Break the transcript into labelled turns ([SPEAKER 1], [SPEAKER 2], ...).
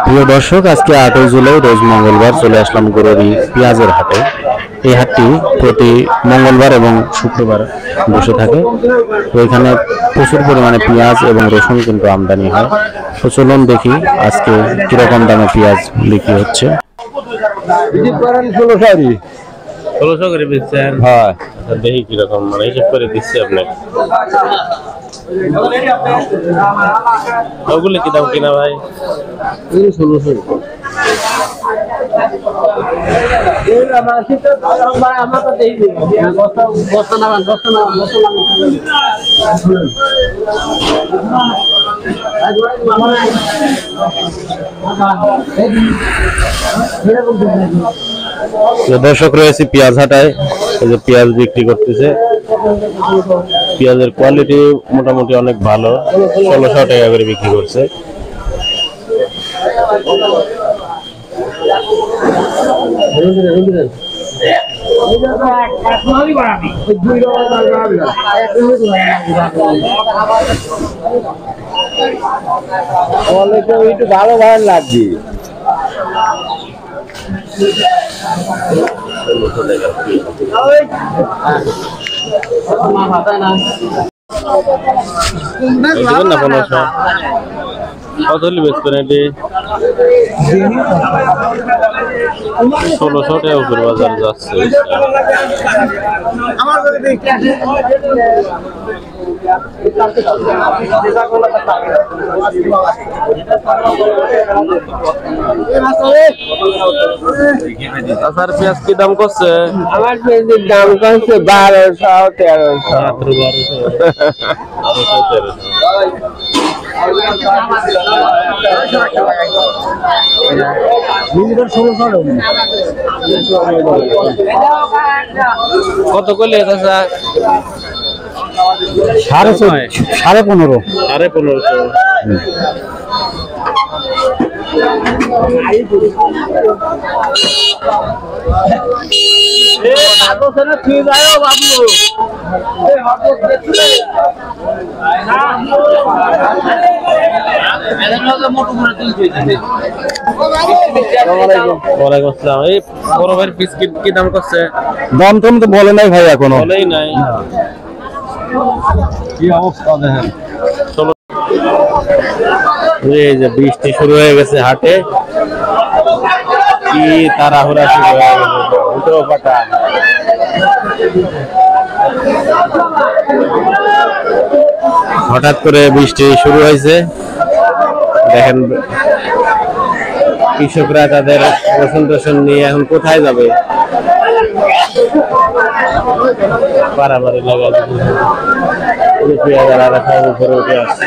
[SPEAKER 1] প্রিয় দর্শক, আজকে 8ই জুলাই রোজ মঙ্গলবার চলে আসলাম গরুরি পেঁয়াজের হাটে। এই হাটটি প্রতি মঙ্গলবার এবং শুক্রবার বসে থাকে। তো এখানে প্রচুর পরিমাণে পেঁয়াজ এবং রসুন কিন্তু আমদানি হয়। তো চলুন দেখি আজকে কিরকম দামে পেঁয়াজ বিক্রি হচ্ছে।
[SPEAKER 2] 1600 করে দিচ্ছেন? হ্যাঁ, দেখি কিরকম মানে হিসাব করে দিচ্ছি আপনাকে। ওগুলো কি দাম কিনা ভাই? 1600।
[SPEAKER 1] দর্শক, রয়েছে পেঁয়াজ হাটায়। এই যে পেঁয়াজ বিক্রি করতেছে। পেঁয়াজের কোয়ালিটি মোটামুটি অনেক ভালো। 1600 টাকা করে বিক্রি করছে।
[SPEAKER 2] একটু ভালো ভালো লাগবে।
[SPEAKER 1] কত হলে বেচবেন এটি? 1600 টাকা উপর বাজার যাচ্ছে। পেঁয়াজ কি দাম করছে?
[SPEAKER 2] আমার পেঁয়াজের দাম করছে 1200-1300।
[SPEAKER 1] কত করলে চাচা?
[SPEAKER 2] 15.5।
[SPEAKER 1] 15.5। এই বড় ভাইয়ের বিস্কিট কি দাম করছে?
[SPEAKER 2] দাম তো বলে নাই ভাই, এখনো
[SPEAKER 1] বলেই নাই।
[SPEAKER 2] কি অবস্থা দেখেন।
[SPEAKER 1] এই যে বৃষ্টি শুরু হয়ে গেছে হাটে, কি তাড়াহুড়া শুরু হয়ে গেছে। উল্টো পাটা হঠাৎ করে বৃষ্টি শুরু হয়েছে। দেখেন কৃষকরা তাদের রসুন টসুন নিয়ে এখন কোথায় যাবে? পারাবাড়ি লাগা পেঁয়াজ আর উপরে উঠে আসছে।